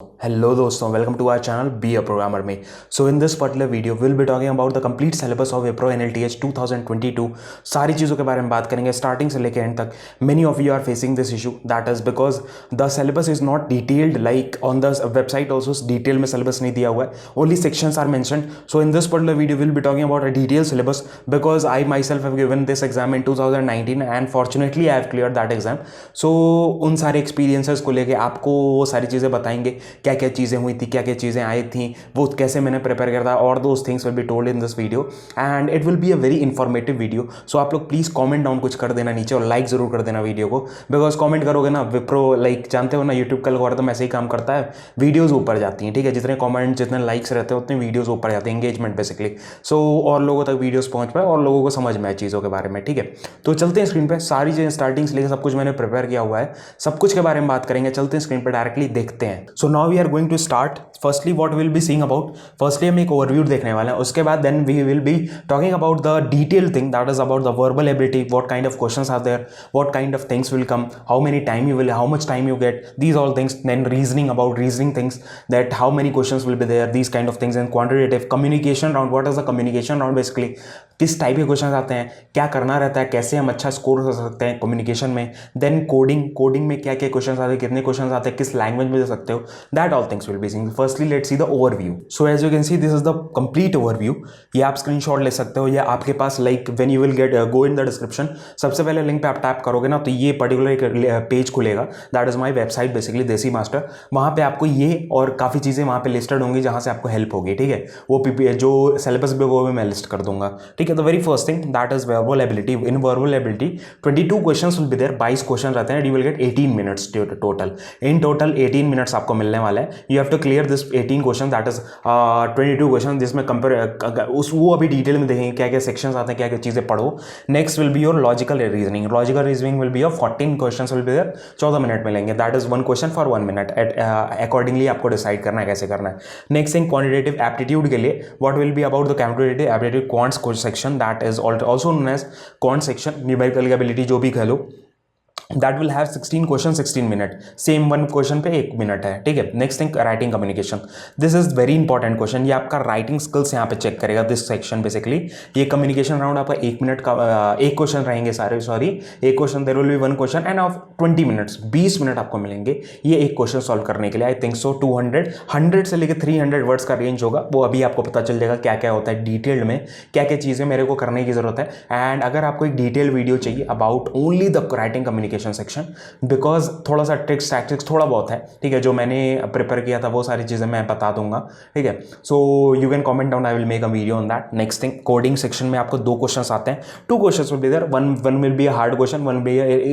Hello दोस्तों, welcome to our channel be a programmer में। So in this particular video will be talking about the complete syllabus of Wipro NLTH 2022। सारी चीज़ों के बारे में बात करेंगे स्टार्टिंग से लेकर एंड तक। Many of you are facing this issue, that is because the syllabus is not detailed like on the website. Also detail में सिलेबस नहीं दिया हुआ है, only sections are mentioned. So in this particular video will be talking about a detail syllabus because I myself have given this exam in 2019 and fortunately I have clear that exam. So उन सारे experiences को लेके आपको वो सारी चीज़ें बताएंगे, क्या क्या चीज़ें हुई थी, क्या क्या चीज़ें आई थी, वो कैसे मैंने प्रिपेयर किया था, और those things will be told in this video and it will be a very informative video. So आप लोग प्लीज़ कमेंट डाउन कुछ कर देना नीचे और लाइक ज़रूर कर देना वीडियो को, बिकॉज कमेंट करोगे ना, विप्रो लाइक जानते हो ना, यूट्यूब का एल्गोरिथम ऐसे ही काम करता है, वीडियोज़ ऊपर जाती हैं। ठीक है, जितने कमेंट जितने लाइक्स रहते हैं उतने वीडियोज़ ऊपर जाते हैं, एंगेजमेंट बेसिकली। सो और लोगों तक वीडियोज़ पहुँच पाए और लोगों को समझ में आए चीज़ों के बारे में। ठीक है, तो चलते हैं स्क्रीन पर, सारी चीज़ें स्टार्टिंग से लेकर सब कुछ मैंने प्रिपेयर किया हुआ है, सब कुछ के बारे में बात करेंगे। चलते हैं स्क्रीन पर, डायरेक्टली देखते हैं। So now we are going to start. Firstly what will be seeing about, firstly हम एक ओवरव्यू देखने वाले हैं, उसके बाद then we will be talking about the detail thing, that is about the verbal ability, what kind of questions are there, what kind of things will come, how many time you will, how much time you get, these all things. Then reasoning, about reasoning things, that how many questions will be there, these kind of things. And quantitative communication round, what is the communication round basically, किस type के question आते हैं, क्या करना रहता है, कैसे हम अच्छा स्कोर कर सकते हैं कम्युनिकेशन में। देन कोडिंग में क्या क्या क्वेश्चन आते हैं, कितने क्वेश्चन आते हैं, किस लैंग्वेज में दे सकते हो, that all things will be seeing. Firstly let's see the overview. So as you can see this is the complete overview. ये आप स्क्रीनशॉट ले सकते हो या आपके पास like when you will get go in the description, सबसे पहले लिंक पे आप टैप करोगे ना तो ये पर्टिकुलर एक पेज खुलेगा, that is my website basically देसी मास्टर। वहाँ पे आपको ये और काफ़ी चीज़ें वहाँ पे लिस्टेड होंगी जहाँ से आपको हेल्प होगी। ठीक है, वो जो सिलेबस भी वो भी मैं लिस्ट कर दूंगा। ठीक है, तो very first thing that is verbal ability. In verbal ability 22 questions will be there, 22 question रहते हैं, you will get 18 minutes total. In total 18 minutes आपको मिलने वाला है। You have to clear this 18 question, that is 22 question, जिसमें compare उस वो अभी डिटेल में देखेंगे क्या क्या सेक्शंस आते हैं, क्या क्या चीज़ें पढ़ो। Next will be your logical reasoning. Logical reasoning will be your 14 question will be there, 14 minute मिलेंगे, that is 1 question for 1 minute. Accordingly आपको डिसाइड करना है कैसे करना है। नेक्स्ट थिंग क्वांटिटेटिव एप्टीट्यूड के लिए what will be about the quantitative aptitude quants section, that is also known as quant section, numerical ability जो भी कह लो। That will have 16 question 16 minute, same 1 question पे 1 मिनट है। ठीक है, next thing writing communication, this is very important question. ये आपका राइटिंग स्किल्स यहाँ पे चेक करेगा दिस सेक्शन बेसिकली। ये कम्युनिकेशन राउंड आपका 1 मिनट का, 1 क्वेश्चन रहेंगे सारे, sorry 1 question, there will be 1 question end of 20 minutes, 20 minute आपको मिलेंगे ये एक क्वेश्चन सॉल्व करने के लिए। आई थिंक सो 100 से लेकर 300 वर्ड्स का रेंज होगा, वो अभी आपको पता चल जाएगा क्या क्या होता है डिटेल्ड में, क्या क्या चीज़ें मेरे को करने की जरूरत है। एंड अगर आपको एक डिटेल वीडियो चाहिए about only the writing communication section, because थोड़ा सा ट्रिक्स टैक्टिक्स थोड़ा बहुत है, ठीक है, जो मैंने प्रिपेयर किया था वो सारी चीज़ें मैं बता दूंगा। ठीक है, so you can comment down, I will make a video on that. Next thing coding section में आपको 2 क्वेश्चंस आते हैं, 2 questions will be there, one will be a hard question, one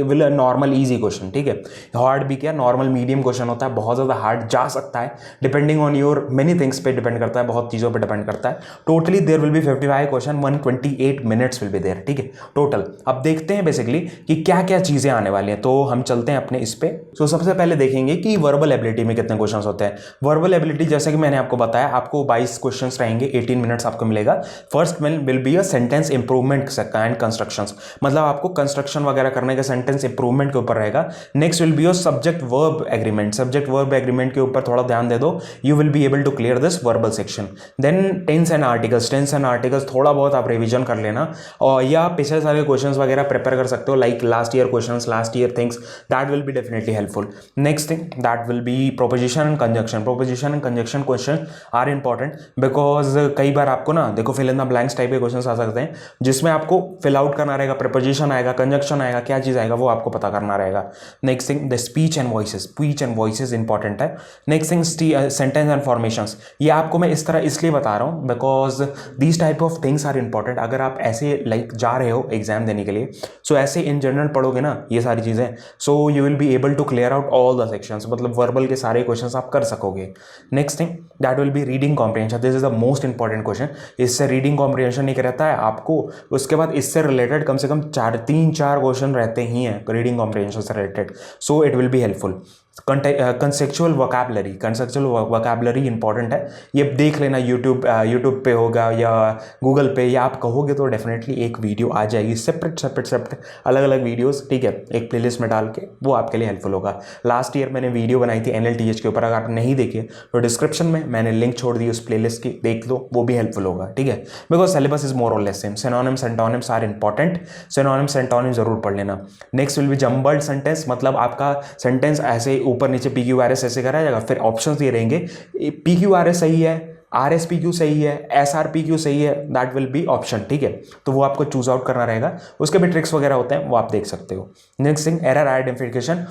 will a normal easy question. ठीक है, hard भी क्या, normal medium question होता है, बहुत ज़्यादा हार्ड जा सकता है, depending on your many things पे डिपेंड करता है, बहुत चीज़ों पर डिपेंड करता है। Totally there will be 55 question, 128 minutes will be there. ठीक है, टोटल। अब देखते हैं बेसिकली कि क्या क्या चीज़ें आने वाली हैं, तो हम चलते हैं अपने इस पे। सो सबसे पहले देखेंगे कि वर्बल एबिलिटी में कितने क्वेश्चंस होते हैं। वर्बल एबिलिटी जैसे कि मैंने आपको बताया, आपको 22 क्वेश्चंस रहेंगे, 18 मिनट्स आपको मिलेगा। First will be a sentence improvement and constructions, मतलब आपको कंस्ट्रक्शन वगैरह करने का सेंटेंस इंप्रूवमेंट के ऊपर रहेगा। Next will be your subject verb agreement, subject verb agreement के ऊपर थोड़ा ध्यान दे दो, you will be able to clear this verbal section. Then tense and articles थोड़ा बहुत आप रिविजन कर लेना, और या पिछले सारे क्वेश्चंस वगैरह प्रिपेयर कर सकते हो, like last year questions, last year things, that will B definitely helpful. Next thing that will be proposition and conjunction. Proposition and conjunction questions are important because कई बार आपको ना देखो fill in the blanks type के questions आ सकते हैं, जिसमें आपको fill out करना रहेगा, preposition आएगा, conjunction आएगा, क्या चीज़ आएगा वो आपको पता करना रहेगा। Next thing the speech and voices important है। Next thing sentence and formations, ये आपको मैं इस तरह इसलिए बता रहा हूँ because these type of things are important। अगर आप ऐसे like जा रहे हो एग्जाम देने के लिए, so ऐसे in general पढ़ोगे ना ये सारी चीज़ें, so you will be able to clear out all the sections, मतलब वर्बल के सारे क्वेश्चंस आप कर सकोगे। Next thing that will be reading comprehension, this is the most important question. इससे रीडिंग कॉम्प्रिहेंशन एक रहता है आपको, उसके बाद इससे रिलेटेड कम से कम 3-4 क्वेश्चन रहते ही हैं रीडिंग कॉम्प्रिहेंशन से related, so it will be helpful. Conceptual vocabulary important है, ये देख लेना। यूट्यूब पे होगा या गूगल पे, या आप कहोगे तो डेफिनेटली एक वीडियो आ जाएगी सेपरेट अलग अलग वीडियोस, ठीक है, एक प्लेलिस्ट में डाल के, वो आपके लिए हेल्पफुल होगा। लास्ट ईयर मैंने वीडियो बनाई थी NLTH के ऊपर, अगर आप नहीं देखे तो डिस्क्रिप्शन में मैंने लिंक छोड़ दी उस प्लेलिस्ट की, देख लो, वो भी हेल्पफुल होगा, ठीक है। Because syllabus is more or less same. Synonyms antonyms are important, synonyms antonyms जरूर पढ़ लेना। Next will be jumbled sentence, मतलब आपका सेंटेंस ऐसे ऊपर नीचे PQRS ऐसे करा जाएगा, फिर ऑप्शंस दिए रहेंगे, PQRS सही है, RSPQ सही है, SRPQ सही है, दैट विल बी ऑप्शन, ठीक है। तो वो आपको चूज आउट करना रहेगा, उसके भी ट्रिक्स वगैरह होते हैं, वो आप देख सकते हो। Next thing, error identification.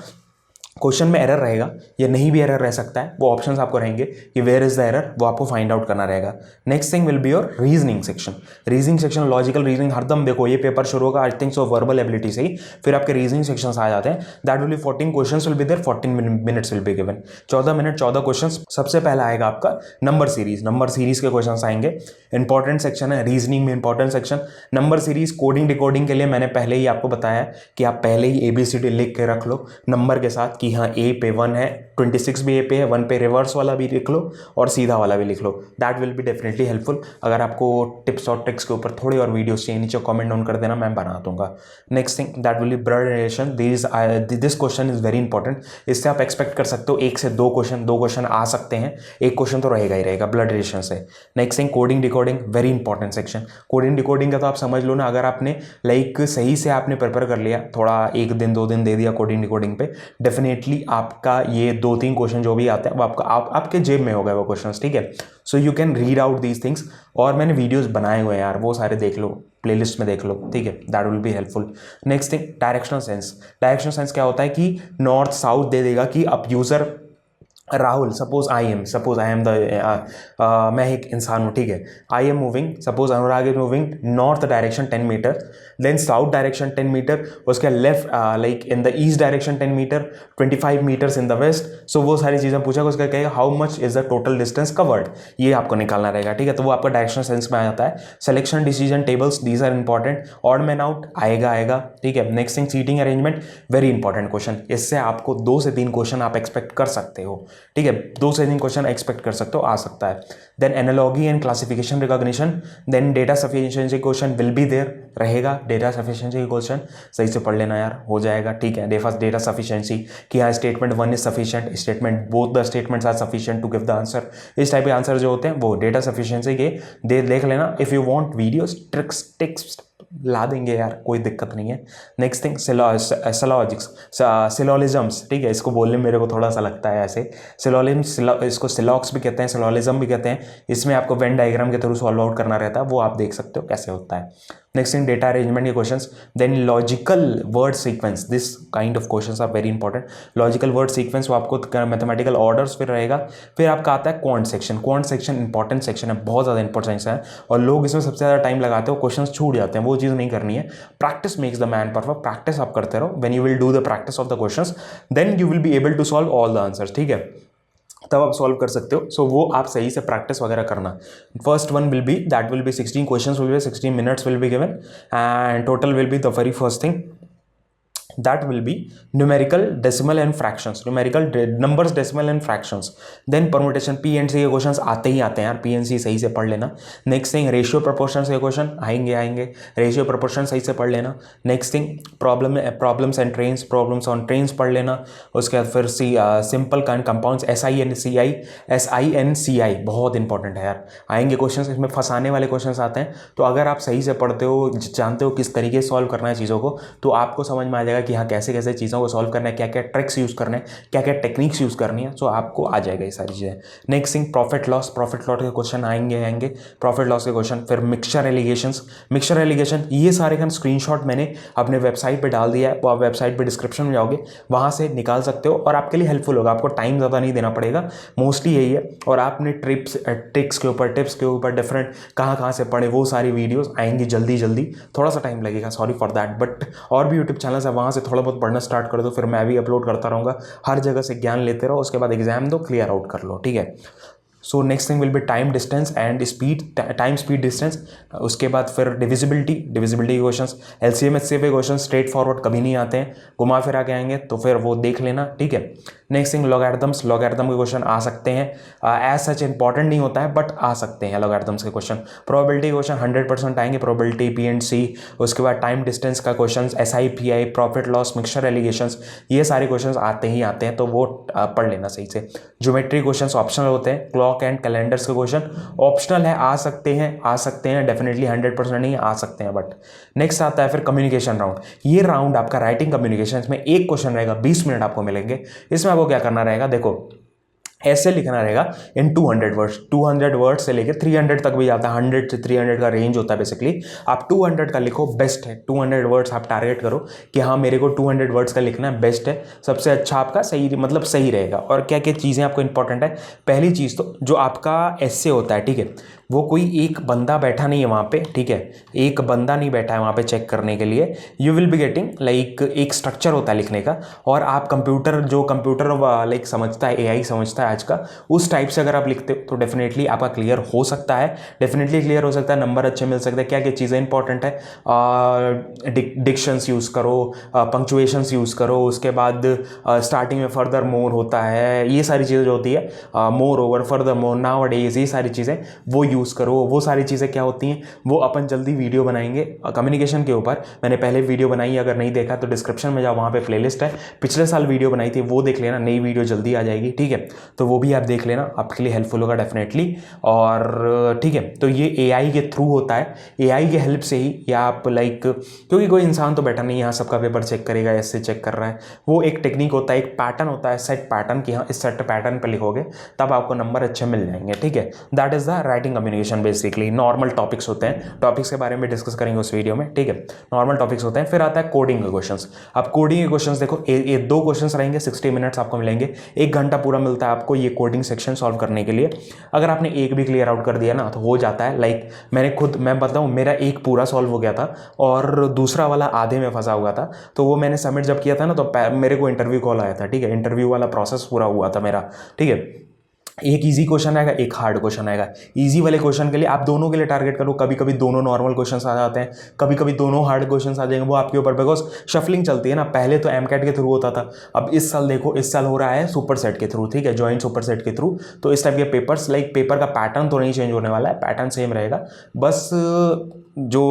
Question में एरर रहेगा या नहीं भी एरर रह सकता है, वो ऑप्शंस आपको रहेंगे कि वेयर इज द एरर, वो आपको फाइंड आउट करना रहेगा। Next thing will be your reasoning section. Reasoning section, logical reasoning, हरदम देखो ये पेपर शुरू होगा I think so verbal ability से ही, फिर आपके रीजनिंग सेक्शंस आ जाते हैं। That will be 14 questions will be there, 14 minutes will be given, 14 minute 14 questions. सबसे पहला आएगा आपका नंबर सीरीज के क्वेश्चंस आएंगे। इंपॉर्टेंट सेक्शन है रीजनिंग में, important section number series. Coding decoding के लिए मैंने पहले ही आपको बताया कि आप पहले ही ABCD लिख के रख लो नंबर के साथ, कि हाँ A पे 1 है, 26 भी A पे है, 1 पे रिवर्स वाला भी लिख लो और सीधा वाला भी लिख लो। That will be definitely helpful. अगर आपको टिप्स और ट्रिक्स के ऊपर थोड़ी और वीडियोस चाहिए, नीचे कमेंट डाउन कर देना, मैं बना दूंगा। Next thing that will B blood relation. This question is very important. इससे आप एक्सपेक्ट कर सकते हो 1 से 2 क्वेश्चन आ सकते हैं, एक क्वेश्चन तो रहेगा ही रहेगा ब्लड रिलेशन से। Next thing coding decoding, very important section. Coding decoding का तो आप समझ लो ना, अगर आपने सही से आपने प्रिपेयर कर लिया, थोड़ा 1 दिन 2 दिन दे दिया कोडिंग डिकोडिंग पे, डेफिनेटली आपका ये 2-3 क्वेश्चन जो भी आते हैं वो आपके जेब में हो गए वो क्वेश्चंस, ठीक है। So you can read out these things, और मैंने वीडियोस बनाए हुए हैं यार, वो सारे देख लो, प्लेलिस्ट में देख लो, ठीक है, that will be helpful. Next thing directional sense. Directional sense क्या होता है कि नॉर्थ साउथ दे देगा कि अब user Rahul, suppose I am मैं एक इंसान हूँ, ठीक है, I am moving, suppose Anurag is moving north direction 10 metre, then south direction 10 metre, उसके left like in the east direction 10 metre, 25 metres in the west. So वो सारी चीज़ें पूछा, उसका कहेगा how much is the total distance covered, ये आपको निकालना रहेगा, ठीक है। तो वो आपका डायरेक्शनल सेंस में आ जाता है। Selection decision tables, these are important. Odd man out आएगा, ठीक है। Next thing seating arrangement, very important question, इससे आपको 2 से 3 क्वेश्चन आप एक्सपेक्ट कर सकते हो, ठीक है, 2 से 3 क्वेश्चन एक्सपेक्ट कर सकते हो, आ सकता है। Then analogy and classification recognition, then data sufficiency question will be there, रहेगा डेटा सफिशिएंसी क्वेश्चन, सही से पढ़ लेना यार, हो जाएगा, ठीक है। डेटा सफिशिएंसी कि हाँ statement 1 is sufficient, statement both the statements are sufficient to give the answer, इस टाइप के आंसर जो होते हैं वो डेटा सफिशिएंसी के देख लेना। If you want videos tricks tips ला देंगे यार, कोई दिक्कत नहीं है। नेक्स्ट थिंग सिलोलिज्म्स, ठीक है, इसको बोलने में मेरे को थोड़ा सा लगता है ऐसे, इसको सिलॉक्स भी कहते हैं, सिलोलिज्म भी कहते हैं। इसमें आपको वेन डायग्राम के थ्रू सॉल्व आउट करना रहता है, वो आप देख सकते हो कैसे होता है। नेक्स्ट थिंग डेटा अरेंजमेंट के questions, then logical word sequence, this kind of questions are very important. Logical word sequence, वो आपको मैथमेटिकल ऑर्डर्स फिर रहेगा। फिर आपका आता है quant section. Quant section important section है, बहुत ज़्यादा इंपॉर्टेंट है, और लोग इसमें सबसे ज़्यादा टाइम लगाते हो, क्वेश्चंस छूट जाते हैं, वो चीज़ नहीं करनी है। Practice makes the man perfect, practice आप करते रहो, when you will do the practice of the questions then you will be able to solve all the answers, ठीक है, तब आप सॉल्व कर सकते हो। सो वो आप सही से प्रैक्टिस वगैरह करना। First one will B 16 questions will B 16 minutes will be given, and total will be the very first thing that will be numerical, decimal and fractions, numbers, decimal and fractions. Then permutation, P and C के questions आते ही आते हैं यार, P and C सही से पढ़ लेना। Next thing ratio proportions के क्वेश्चन आएंगे, रेशियो प्रोपोर्शन सही से पढ़ लेना। Next thing problems and trains, problems on trains पढ़ लेना। उसके बाद फिर simple compounds, SI and CI बहुत इंपॉर्टेंट है यार, आएंगे क्वेश्चन, इसमें फंसाने वाले क्वेश्चन आते हैं। तो अगर आप सही से पढ़ते हो, जानते हो किस तरीके से सॉल्व करना है चीज़ों को, तो आपको समझ में आ जाएगा कि हाँ कैसे कैसे चीज़ों को सॉल्व करना है, क्या क्या ट्रिक्स यूज़ करने हैं, क्या क्या टेक्निक्स यूज़ करनी है, सो आपको आ जाएगा ये सारी चीज़ें। नेक्स्ट थिंग प्रॉफिट लॉस के क्वेश्चन आएंगे, प्रॉफिट लॉस के क्वेश्चन। फिर मिक्सचर एलिगेशन, ये सारे का स्क्रीनशॉट मैंने अपने वेबसाइट पे डाल दिया है, वो आप वेबसाइट पे डिस्क्रिप्शन में जाओगे, वहाँ से निकाल सकते हो, और आपके लिए हेल्पफुल होगा, आपको टाइम ज़्यादा नहीं देना पड़ेगा, मोस्टली यही है। और आपने टिप्स के ऊपर डिफरेंट कहाँ से पढ़े, वो सारी वीडियोज़ आएंगी जल्दी, थोड़ा सा टाइम लगेगा, सॉरी फॉर दैट, बट और भी यूट्यूब चैनल है, वहाँ से थोड़ा बहुत पढ़ना स्टार्ट कर दो, फिर मैं भी अपलोड करता रहूँगा, हर जगह से ज्ञान लेते रहो, उसके बाद एग्जाम दो, क्लियर आउट कर लो, ठीक है। So next thing will B time distance and speed, time speed distance. उसके बाद फिर डिविजिबिलिटी के क्वेश्चन, एलसीएम एचसीएफ के क्वेश्चन स्ट्रेट फॉरवर्ड कभी नहीं आते हैं, घुमा फिरा के आएंगे, तो फिर वो देख लेना, ठीक है। नेक्स्ट थिंग लॉगरिथम के क्वेश्चन आ सकते हैं, एज सच इंपॉर्टेंट नहीं होता है बट आ सकते हैं लॉगरिथम्स के क्वेश्चन। प्रोबेबिलिटी क्वेश्चन 100% आएंगे, प्रोबेबिलिटी PNC। उसके बाद टाइम डिस्टेंस का question, SI PI, profit loss, mixture allegations, ये सारे क्वेश्चन आते हैं, तो वो पढ़ लेना सही से। ज्योमेट्री क्वेश्चन ऑप्शनल होते हैं, क्लॉक एंड कैलेंडर्स के क्वेश्चन ऑप्शनल है, आ सकते हैं डेफिनेटली, 100% नहीं आ सकते हैं बट। नेक्स्ट आता है फिर कम्युनिकेशन राउंड। ये राउंड आपका राइटिंग कम्युनिकेशन में एक क्वेश्चन रहेगा, 20 मिनट आपको मिलेंगे। इसमें आपको क्या करना रहेगा, देखो ऐसे लिखना रहेगा इन 200 वर्ड्स, 200 वर्ड से लेकर 300 तक भी जाता है, 100 से 300 का रेंज होता है बेसिकली। आप 200 का लिखो, बेस्ट है। 200 वर्ड्स आप टारगेट करो कि हाँ मेरे को 200 वर्ड्स का लिखना है, बेस्ट है, सबसे अच्छा आपका सही, मतलब सही रहेगा। और क्या क्या चीज़ें आपको इंपॉर्टेंट है, पहली चीज़ तो जो आपका एस्से होता है, ठीक है, वो कोई एक बंदा बैठा नहीं है वहाँ पे, ठीक है, एक बंदा नहीं बैठा है वहाँ पे चेक करने के लिए। You will be getting like एक स्ट्रक्चर होता है लिखने का, और आप कंप्यूटर लाइक समझता है, AI समझता है आज का, उस टाइप से अगर आप लिखते हो तो डेफिनेटली आपका क्लियर हो सकता है, नंबर अच्छे मिल सकते हैं। क्या क्या चीज़ें इंपॉर्टेंट है, डिक्शंस यूज़ करो, पंक्चुएशंस यूज़ करो, उसके बाद स्टार्टिंग में फर्दर मोर होता है, ये सारी चीज़ें जो होती है, more over, further more, now days, ये सारी चीज़ें वो यूज़ करो। वो सारी चीज़ें क्या होती हैं, वो अपन जल्दी वीडियो बनाएंगे कम्युनिकेशन के ऊपर। मैंने पहले वीडियो बनाई है, अगर नहीं देखा तो डिस्क्रिप्शन में जाओ, वहाँ पे प्लेलिस्ट है, पिछले साल वीडियो बनाई थी, वो देख लेना, नई वीडियो जल्दी आ जाएगी, ठीक है, तो वो भी आप देख लेना, आपके लिए हेल्पफुल होगा डेफिनेटली। और ठीक है, तो ये AI के थ्रू होता है, AI के हेल्प से ही, या आप लाइक, क्योंकि कोई इंसान तो बैठा नहीं यहाँ सबका पेपर चेक करेगा, ऐसे चेक कर रहा है, वो एक टेक्निक होता है, एक पैटर्न होता है, सेट पैटर्न की, हाँ इस सेट पैटर्न पर लिखोगे तब आपको नंबर अच्छे मिल जाएंगे, ठीक है। That is the writing communication. Basically normal topics होते हैं, टॉपिक्स के बारे में डिस्कस करेंगे उस वीडियो में, ठीक है, नॉर्मल टॉपिक्स होते हैं। फिर आता है कोडिंग के क्वेश्चंस। अब कोडिंग के क्वेश्चंस देखो, ये 2 क्वेश्चंस रहेंगे, 60 मिनट्स आपको मिलेंगे, 1 घंटा पूरा मिलता है आपको ये कोडिंग सेक्शन सॉल्व करने के लिए। अगर आपने एक भी क्लियर आउट कर दिया ना तो हो जाता है, लाइक मैं बताऊं, मेरा एक पूरा सॉल्व हो गया था और दूसरा वाला आधे में फंसा हुआ था, तो वो मैंने सबमिट जब किया था ना तो मेरे को इंटरव्यू कॉल आया था, ठीक है, इंटरव्यू वाला प्रोसेस पूरा हुआ था मेरा, ठीक है। एक इजी क्वेश्चन आएगा, एक हार्ड क्वेश्चन आएगा। इजी वाले क्वेश्चन के लिए आप दोनों के लिए टारगेट करो, कभी कभी दोनों नॉर्मल क्वेश्चंस आ जाते हैं, कभी कभी दोनों हार्ड क्वेश्चंस आ जाएंगे, वो आपके ऊपर, बिकॉज शफलिंग चलती है ना, पहले तो MCAT के थ्रू होता था, अब इस साल देखो, इस साल हो रहा है सुपर सेट के थ्रू, ठीक है, जॉइंट सुपर सेट के थ्रू। तो इस टाइप के पेपर्स, लाइक पेपर का पैटर्न तो नहीं चेंज होने वाला है, पैटर्न सेम रहेगा, बस जो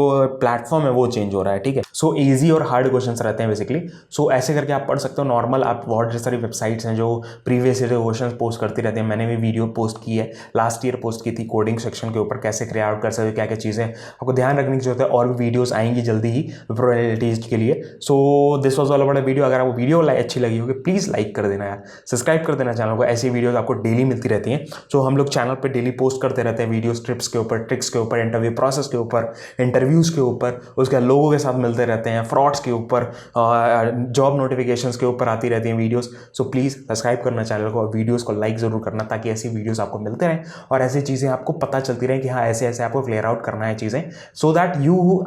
प्लेटफॉर्म है वो चेंज हो रहा है, ठीक है। सो इजी और हार्ड क्वेश्चंस रहते हैं बेसिकली। सो ऐसे करके आप पढ़ सकते हो। नॉर्मल आप बहुत सारी वेबसाइट्स हैं जो प्रीवियस ईयर क्वेश्चंस पोस्ट करती रहती हैं, मैंने भी वीडियो पोस्ट की है, लास्ट ईयर पोस्ट की थी कोडिंग सेक्शन के ऊपर, कैसे क्रिएट आउट कर सकते हो, क्या क्या चीज़ें आपको ध्यान रखने की जरूरत है, और भी वीडियोस आएंगी जल्दी ही विप्रो एनालिटिक्स के लिए। So this was all about video. अगर आपको वीडियो अच्छी लगी होगी प्लीज़ लाइक कर देना यार, सब्सक्राइब कर देना चैनल को, ऐसी वीडियोस आपको डेली मिलती रहती हैं। सो हम लोग चैनल पर डेली पोस्ट करते रहते हैं वीडियोस, ट्रिप्स के ऊपर, ट्रिक्स के ऊपर, इंटरव्यू प्रोसेस के ऊपर, इंटरव्यूज़ के ऊपर, उसके लोगों के साथ मिलते रहते हैं, फ्रॉड्स के ऊपर, जॉब नोटिफिकेशंस के ऊपर आती रहती हैं वीडियोस। सो प्लीज़ सब्सक्राइब करना चैनल को और वीडियोस को लाइक ज़रूर करना, ताकि ऐसी वीडियोस आपको मिलते रहें और ऐसी चीज़ें आपको पता चलती रहें कि हाँ ऐसे ऐसे आपको क्लियर आउट करना है चीज़ें, सो दैट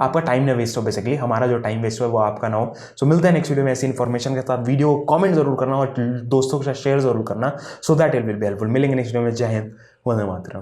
आपका टाइम ना वेस्ट हो, बेसिकली हमारा जो टाइम वेस्ट हो वो आपका ना हो। सो मिलते हैं नेक्स्ट वीडियो में ऐसी इन्फॉर्मेशन के साथ। वीडियो कॉमेंट जरूर करना और दोस्तों के साथ शेयर जरूर करना, so that it will be helpful. मिलेंगे नेक्स्ट वीडियो में। जय हिंद, वंदे मातरम।